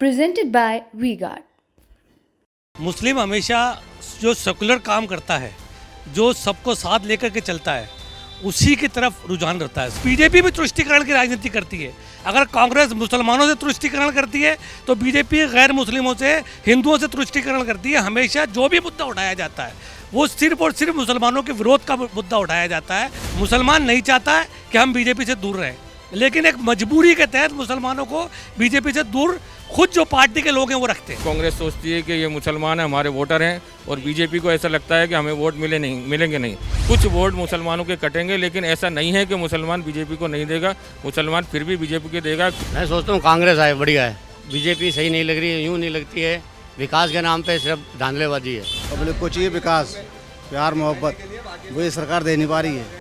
presented by V-Guard. मुस्लिम हमेशा जो secular काम करता है, जो सबको साथ लेकर के चलता है, उसी की तरफ रुझान रहता है। बीजेपी भी तुष्टीकरण की राजनीति करती है। अगर कांग्रेस मुसलमानों से तुष्टीकरण करती है तो बीजेपी गैर मुस्लिमों से, हिंदुओं से तुष्टीकरण करती है। हमेशा जो भी मुद्दा उठाया जाता है वो सिर्फ और सिर्फ मुसलमानों के विरोध का मुद्दा उठाया जाता है। मुसलमान नहीं चाहता है कि हम बीजेपी से दूर रहें, लेकिन एक मजबूरी के तहत मुसलमानों को बीजेपी से दूर खुद जो पार्टी के लोग हैं वो रखते हैं। कांग्रेस सोचती है कि ये मुसलमान है, हमारे वोटर हैं, और बीजेपी को ऐसा लगता है कि हमें वोट मिलेंगे नहीं। कुछ वोट मुसलमानों के कटेंगे, लेकिन ऐसा नहीं है कि मुसलमान बीजेपी को नहीं देगा। मुसलमान फिर भी बीजेपी को देगा। मैं सोचता हूँ कांग्रेस आए, बढ़िया है। बीजेपी सही नहीं लग रही है, यूँ नहीं लगती है। विकास के नाम पे सिर्फ धांधलेबाजी है। पब्लिक को चाहिए विकास, प्यार, मोहब्बत, वो ये सरकार दे नहीं पा रही है।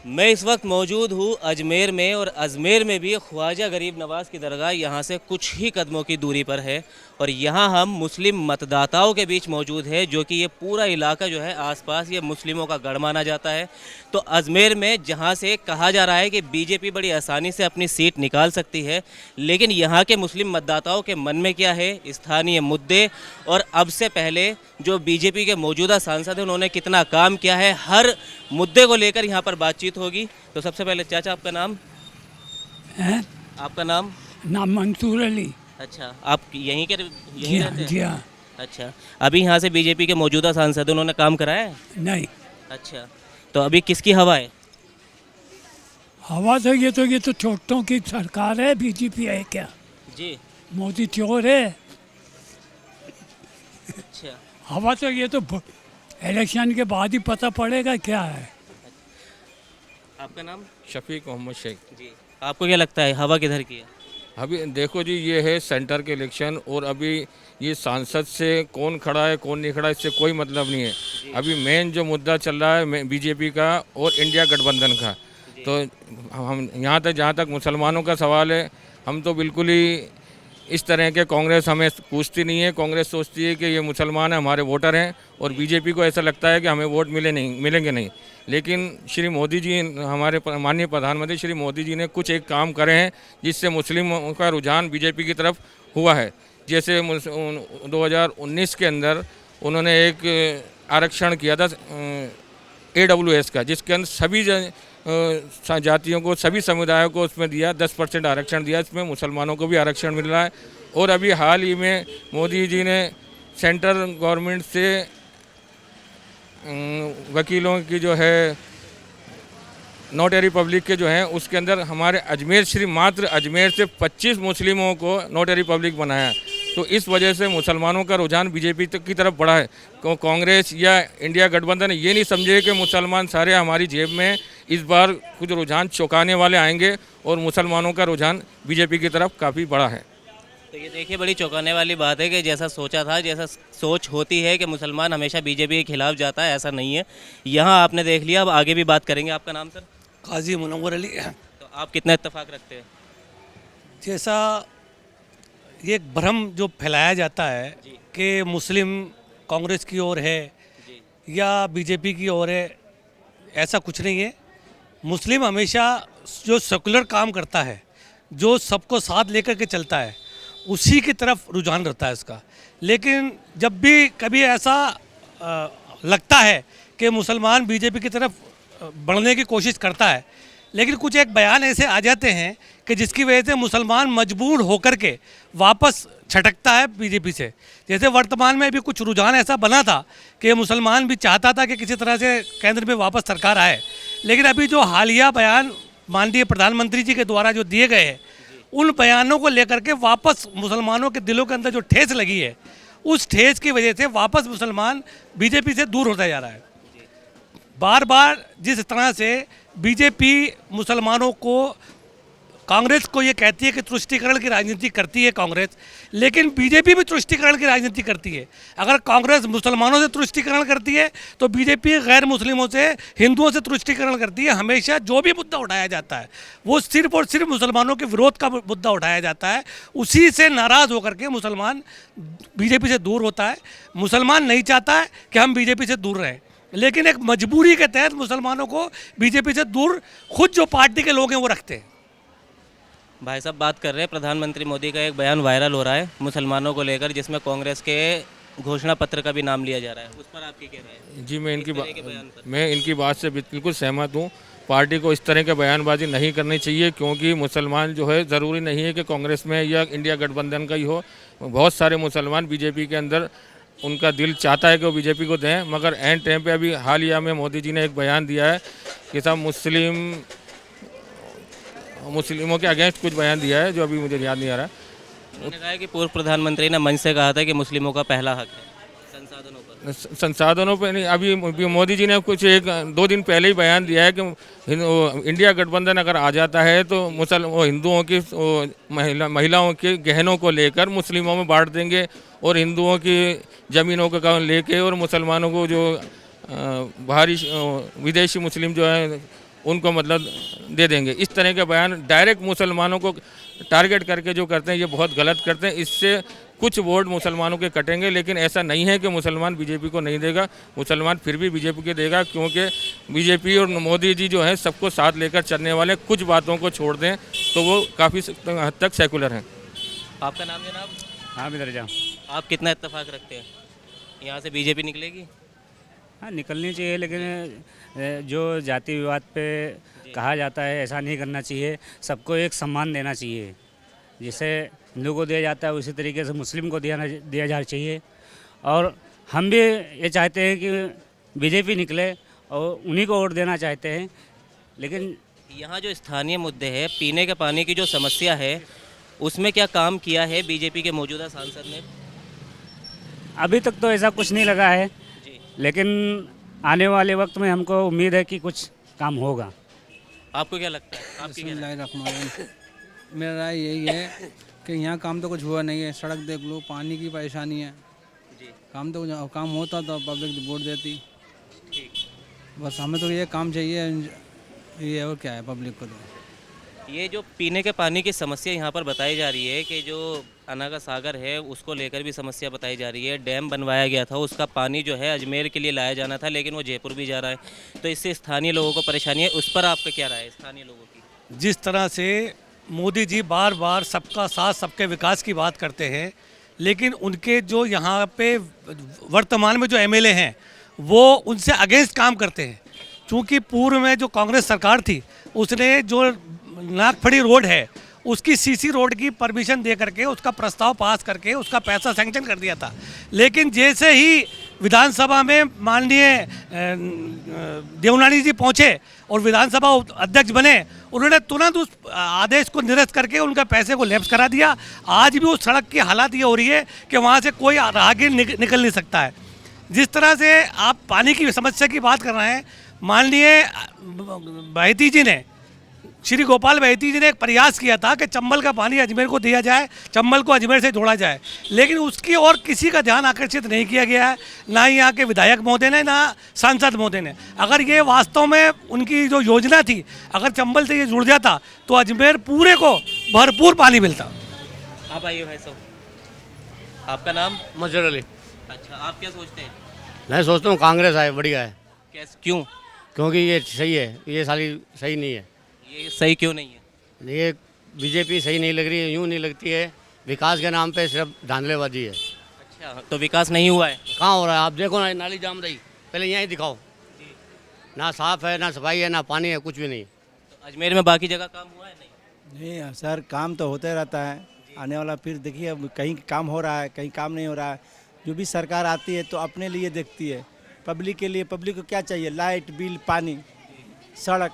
मैं इस वक्त मौजूद हूँ अजमेर में, और अजमेर में भी ख्वाजा गरीब नवाज़ की दरगाह यहाँ से कुछ ही कदमों की दूरी पर है। और यहाँ हम मुस्लिम मतदाताओं के बीच मौजूद है, जो कि ये पूरा इलाका जो है आसपास ये मुस्लिमों का गढ़ माना जाता है। तो अजमेर में जहाँ से कहा जा रहा है कि बीजेपी बड़ी आसानी से अपनी सीट निकाल सकती है, लेकिन यहाँ के मुस्लिम मतदाताओं के मन में क्या है, स्थानीय मुद्दे, और अब से पहले जो बीजेपी के मौजूदा सांसद हैं उन्होंने कितना काम किया है, हर मुद्दे को लेकर यहाँ पर बातचीत होगी। तो सबसे पहले चाचा, आपका नाम है? आपका नाम? मंसूर अली। अच्छा, आप यहीं के यहीं रहते हैं? जी हाँ। अच्छा, अभी यहाँ से बीजेपी के मौजूदा सांसद उन्होंने काम कराया है? नहीं। अच्छा, तो अभी किसकी हवा है? हवा तो ये तो छोटों की सरकार है, बीजेपी है क्या? जी। मोदी चोर है। अच्छा, हवा तो इलेक्शन के बाद ही पता पड़ेगा क्या है। आपका नाम? शफीक मोहम्मद शेख जी। आपको क्या लगता है हवा किधर की है? अभी देखो जी, ये है सेंटर के इलेक्शन, और अभी ये सांसद से कौन खड़ा है कौन नहीं खड़ा इससे कोई मतलब नहीं है। अभी मेन जो मुद्दा चल रहा है बीजेपी का और इंडिया गठबंधन का। तो हम यहाँ तक, जहाँ तक मुसलमानों का सवाल है, हम तो बिल्कुल ही इस तरह के कांग्रेस हमें पूछती नहीं है। कांग्रेस सोचती है कि ये मुसलमान है, हमारे वोटर हैं, और बीजेपी को ऐसा लगता है कि हमें वोट मिलेंगे नहीं। लेकिन श्री मोदी जी, हमारे माननीय प्रधानमंत्री श्री मोदी जी ने कुछ एक काम करे हैं जिससे मुस्लिमों का रुझान बीजेपी की तरफ हुआ है। जैसे 2019 के अंदर उन्होंने एक आरक्षण किया था AWS का, जिसके अंदर सभी जातियों को, सभी समुदायों को उसमें दिया, 10% आरक्षण दिया। इसमें मुसलमानों को भी आरक्षण मिल रहा है। और अभी हाल ही में मोदी जी ने सेंट्रल गवर्नमेंट से वकीलों की जो है नोटरी पब्लिक के जो हैं, उसके अंदर हमारे मात्र अजमेर से 25 मुस्लिमों को नोटरी पब्लिक बनाया। तो इस वजह से मुसलमानों का रुझान बीजेपी की तरफ बढ़ा है। कांग्रेस या इंडिया गठबंधन ये नहीं समझे कि मुसलमान सारे हमारी जेब में हैं। इस बार कुछ रुझान चौंकाने वाले आएंगे, और मुसलमानों का रुझान बीजेपी की तरफ काफ़ी बड़ा है। तो ये देखिए, बड़ी चौंकाने वाली बात है कि जैसा सोचा था, जैसा सोच होती है कि मुसलमान हमेशा बीजेपी के खिलाफ जाता है, ऐसा नहीं है। यहाँ आपने देख लिया, अब आगे भी बात करेंगे। आपका नाम सर? काजी मुनव्वर अली। तो आप कितना इत्तेफाक रखते हैं? जैसा ये भ्रम जो फैलाया जाता है कि मुस्लिम कांग्रेस की ओर है या बीजेपी की ओर है, ऐसा कुछ नहीं है। मुस्लिम हमेशा जो सेकुलर काम करता है, जो सबको साथ लेकर के चलता है, उसी की तरफ रुझान रहता है इसका। लेकिन जब भी कभी ऐसा लगता है कि मुसलमान बीजेपी की तरफ बढ़ने की कोशिश करता है, लेकिन कुछ एक बयान ऐसे आ जाते हैं कि जिसकी वजह से मुसलमान मजबूर होकर के वापस छटकता है बीजेपी से। जैसे वर्तमान में भी कुछ रुझान ऐसा बना था कि मुसलमान भी चाहता था कि किसी तरह से केंद्र में वापस सरकार आए, लेकिन अभी जो हालिया बयान माननीय प्रधानमंत्री जी के द्वारा जो दिए गए हैं, उन बयानों को लेकर के वापस मुसलमानों के दिलों के अंदर जो ठेस लगी है, उस ठेस की वजह से वापस मुसलमान बीजेपी से दूर होता जा रहा है। बार बार जिस तरह से बीजेपी मुसलमानों को, कांग्रेस को ये कहती है कि तुष्टीकरण की राजनीति करती है कांग्रेस, लेकिन बीजेपी भी तुष्टीकरण की राजनीति करती है। अगर कांग्रेस मुसलमानों से तुष्टीकरण करती है तो बीजेपी गैर मुस्लिमों से, हिंदुओं से तुष्टीकरण करती है। हमेशा जो भी मुद्दा उठाया जाता है वो सिर्फ और सिर्फ मुसलमानों के विरोध का मुद्दा उठाया जाता है। उसी से नाराज़ होकर के मुसलमान बीजेपी से दूर होता है। मुसलमान नहीं चाहता है कि हम बीजेपी से दूर रहें, लेकिन एक मजबूरी के तहत मुसलमानों को बीजेपी से दूर खुद जो पार्टी के लोग हैं वो रखते हैं। भाई साहब बात कर रहे हैं, प्रधानमंत्री मोदी का एक बयान वायरल हो रहा है मुसलमानों को लेकर, जिसमें कांग्रेस के घोषणा पत्र का भी नाम लिया जा रहा है, उस पर आपकी क्या राय है? जी, इस तरह के बयान पर। मैं इनकी बात से बिल्कुल सहमत हूँ। पार्टी को इस तरह के बयानबाजी नहीं करनी चाहिए, क्योंकि मुसलमान जो है ज़रूरी नहीं है कि कांग्रेस में या इंडिया गठबंधन का ही हो। बहुत सारे मुसलमान बीजेपी के अंदर, उनका दिल चाहता है कि वो बीजेपी को दें, मगर एंड टाइम पे अभी हालिया में मोदी जी ने एक बयान दिया है कि साहब मुस्लिमों के अगेंस्ट कुछ बयान दिया है, जो अभी मुझे याद नहीं आ रहा। उन्होंने कहा है कि पूर्व प्रधानमंत्री ने मंच से कहा था कि मुस्लिमों का पहला हक है संसाधनों पर। संसाधनों पे नहीं, अभी मोदी जी ने कुछ 1-2 दिन पहले ही बयान दिया है कि इंडिया गठबंधन अगर आ जाता है तो वो हिंदुओं की महिलाओं के गहनों को लेकर मुस्लिमों में बांट देंगे, और हिंदुओं की ज़मीनों को लेके और मुसलमानों को जो बाहरी विदेशी मुस्लिम जो है उनको मतलब दे देंगे। इस तरह के बयान डायरेक्ट मुसलमानों को टारगेट करके जो करते हैं, ये बहुत गलत करते हैं। इससे कुछ वोट मुसलमानों के कटेंगे, लेकिन ऐसा नहीं है कि मुसलमान बीजेपी को नहीं देगा। मुसलमान फिर भी बीजेपी को देगा, क्योंकि बीजेपी और मोदी जी जो है सबको साथ लेकर चलने वाले। कुछ बातों को छोड़ दें तो वो काफ़ी हद तक सेकुलर हैं। आपका नाम जनाब? हाँ बिदर जा। आप कितना इत्तेफाक रखते हैं, यहाँ से बीजेपी निकलेगी? हाँ निकलनी चाहिए, लेकिन जो जाति विवाद पे कहा जाता है ऐसा नहीं करना चाहिए। सबको एक सम्मान देना चाहिए, जिसे हिंदू को दिया जाता है उसी तरीके से मुस्लिम को दिया जाना चाहिए। और हम भी ये चाहते हैं कि बीजेपी निकले और उन्हीं को वोट देना चाहते हैं। लेकिन यहाँ जो स्थानीय मुद्दे हैं, पीने के पानी की जो समस्या है, उसमें क्या काम किया है बीजेपी के मौजूदा सांसद ने? अभी तक तो ऐसा कुछ नहीं लगा है, जी। लेकिन आने वाले वक्त में हमको उम्मीद है कि कुछ काम होगा। आपको क्या लगता है? आपकी क्या राय है? बिस्मिल्लाहिर्रहमानिर्रहीम। मेरा राय यही है कि यहाँ काम तो कुछ हुआ नहीं है। सड़क देख लो, पानी की परेशानी है जी। काम तो काम होता तो पब्लिक वोट देती। ठीक। बस हमें तो ये काम चाहिए, ये और क्या है पब्लिक को तो। ये जो पीने के पानी की समस्या यहाँ पर बताई जा रही है कि जो अना का सागर है उसको लेकर भी समस्या बताई जा रही है। डैम बनवाया गया था, उसका पानी जो है अजमेर के लिए लाया जाना था, लेकिन वो जयपुर भी जा रहा है, तो इससे स्थानीय लोगों को परेशानी है। उस पर आपका क्या राय है स्थानीय लोगों की? जिस तरह से मोदी जी बार बार सबका साथ सबके विकास की बात करते हैं, लेकिन उनके जो यहाँ पे वर्तमान में जो एमएलए हैं वो उनसे अगेंस्ट काम करते हैं। चूँकि पूर्व में जो कांग्रेस सरकार थी उसने जो नागफड़ी रोड है उसकी सीसी रोड की परमिशन दे करके उसका प्रस्ताव पास करके उसका पैसा सैंक्शन कर दिया था, लेकिन जैसे ही विधानसभा में माननीय देवनानी जी पहुंचे और विधानसभा अध्यक्ष बने, उन्होंने तुरंत उस आदेश को निरस्त करके उनका पैसे को लैप्स करा दिया। आज भी उस सड़क की हालत ये हो रही है कि वहाँ से कोई राहगीर निकल नहीं सकता है। जिस तरह से आप पानी की समस्या की बात कर रहे हैं, माननीय बहती जी ने, श्री गोपाल बहती जी ने एक प्रयास किया था कि चंबल का पानी अजमेर को दिया जाए, चंबल को अजमेर से जोड़ा जाए, लेकिन उसकी और किसी का ध्यान आकर्षित नहीं किया गया है, ना ही यहाँ के विधायक महोदय ने, ना सांसद महोदय ने। अगर ये वास्तव में उनकी जो योजना थी, अगर चंबल से ये जुड़ जाता तो अजमेर पूरे को भरपूर पानी मिलता। आप आइए भाई साहब, आपका नाम? मजहर अली। अच्छा, आप क्या सोचते हैं? मैं सोचता हूँ कांग्रेस आए, बढ़िया है। कैसे, क्यों? क्योंकि ये सही है, ये साली सही नहीं है। ये सही क्यों नहीं है? ये बीजेपी सही नहीं लग रही है, यूँ नहीं लगती है। विकास के नाम पे सिर्फ धांधलेबाजी है। अच्छा, तो विकास नहीं हुआ है? कहाँ हो रहा है? आप देखो ना, नाली जाम रही, पहले यहीं दिखाओ। ना साफ है, ना सफाई है, ना पानी है, कुछ भी नहीं। तो अजमेर में बाकी जगह काम हुआ है? नहीं सर, काम तो होते रहता है। आने वाला फिर देखिए, कहीं काम हो रहा है, कहीं काम नहीं हो रहा है। जो भी सरकार आती है तो अपने लिए देखती है, पब्लिक के लिए। पब्लिक को क्या चाहिए? लाइट, बिल, पानी, सड़क,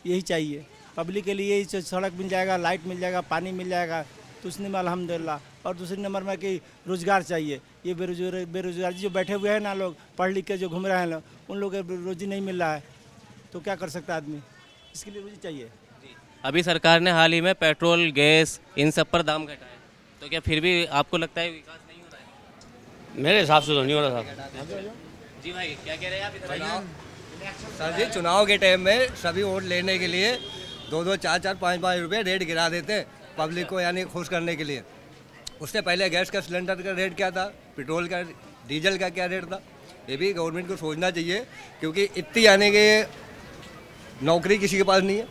यही चाहिए। पब्लिक के लिए यही, सड़क मिल जाएगा, लाइट मिल जाएगा, पानी मिल जाएगा तो उसने में अल्हम्दुलिल्लाह। और दूसरे नंबर में कि रोज़गार चाहिए। ये बेरोजगारी जो बैठे हुए हैं ना, लोग पढ़ लिख के जो घूम रहे हैं लोग, उन लोगों को रोजी नहीं मिल रहा है, तो क्या कर सकता है आदमी? इसके लिए रोजी चाहिए। अभी सरकार ने हाल ही में पेट्रोल, गैस, इन सब पर दाम घटाए, तो क्या फिर भी आपको लगता है विकास नहीं हो रहा है? मेरे हिसाब से तो नहीं हो रहा था। जी भाई, क्या कह रहे हैं आप? सर जी, चुनाव के टाइम में सभी वोट लेने के लिए 2-2, 4-4, 5-5 रुपये रेट गिरा देते हैं पब्लिक को, यानी खुश करने के लिए। उससे पहले गैस का सिलेंडर का रेट क्या था, पेट्रोल का, डीजल का क्या रेट था, ये भी गवर्नमेंट को सोचना चाहिए, क्योंकि इतनी यानी कि नौकरी किसी के पास नहीं है,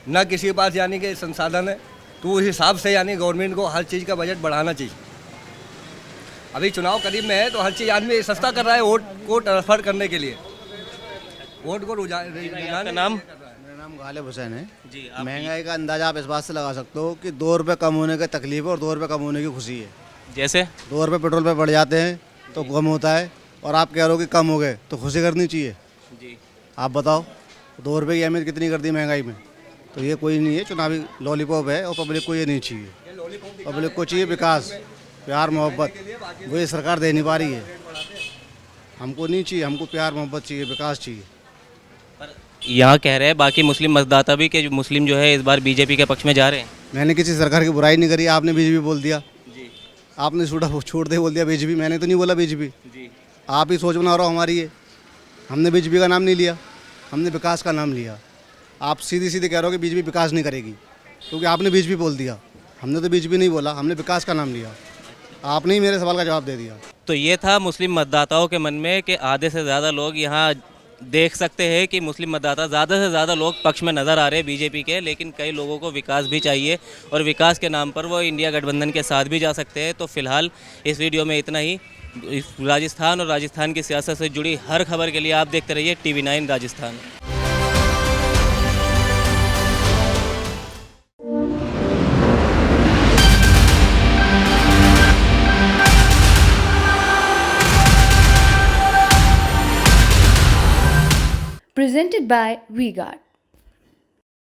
ना किसी के पास यानी कि संसाधन है, तो उस हिसाब से यानी गवर्नमेंट को हर चीज़ का बजट बढ़ाना चाहिए। अभी चुनाव करीब में है तो हर चीज़ आदमी सस्ता कर रहा है वोट को ट्रांसफर करने के लिए, वोट को आपका नाम? मेरा नाम गालिब हुसैन है जी। महंगाई का अंदाजा आप इस बात से लगा सकते हो कि 2 रुपये कम होने की तकलीफ है और 2 रुपये कम होने की खुशी है। जैसे 2 रुपये पेट्रोल पे बढ़ जाते हैं तो कम होता है, और आप कह रहे हो कि कम हो गए तो खुशी करनी चाहिए। जी। आप बताओ 2 रुपये की अहमियत कितनी कर दी महंगाई में। तो ये कोई नहीं है, चुनावी लॉलीपॉप है, और पब्लिक को ये नहीं चाहिए। पब्लिक को चाहिए विकास, प्यार मोहब्बत, वो ये सरकार दे नहीं पा रही है। हमको नहीं चाहिए, हमको प्यार मोहब्बत चाहिए, विकास चाहिए। यहाँ कह रहे हैं बाकी मुस्लिम मतदाता भी कि मुस्लिम जो है इस बार बीजेपी के पक्ष में जा रहे हैं। मैंने किसी सरकार की बुराई नहीं करी, आपने बीजेपी बोल दिया जी। आपने छोड़ दे बोल दिया बीजेपी, मैंने तो नहीं बोला बीजेपी जी। आप ही सोच बना रहे हो हमारी ये। हमने बीजेपी का नाम नहीं लिया, हमने विकास का नाम लिया। आप सीधी सीधे कह रहे हो कि बीजेपी विकास नहीं करेगी, क्योंकि आपने बीजेपी बोल दिया। हमने तो बीजेपी नहीं बोला, हमने विकास का नाम लिया। आपने ही मेरे सवाल का जवाब दे दिया। तो ये था मुस्लिम मतदाताओं के मन में कि आधे से ज़्यादा लोग यहाँ देख सकते हैं कि मुस्लिम मतदाता ज़्यादा से ज़्यादा लोग पक्ष में नज़र आ रहे हैं बीजेपी के, लेकिन कई लोगों को विकास भी चाहिए और विकास के नाम पर वो इंडिया गठबंधन के साथ भी जा सकते हैं। तो फिलहाल इस वीडियो में इतना ही। राजस्थान और राजस्थान की सियासत से जुड़ी हर खबर के लिए आप देखते रहिए TV9 Rajasthan. Presented by WeGuard.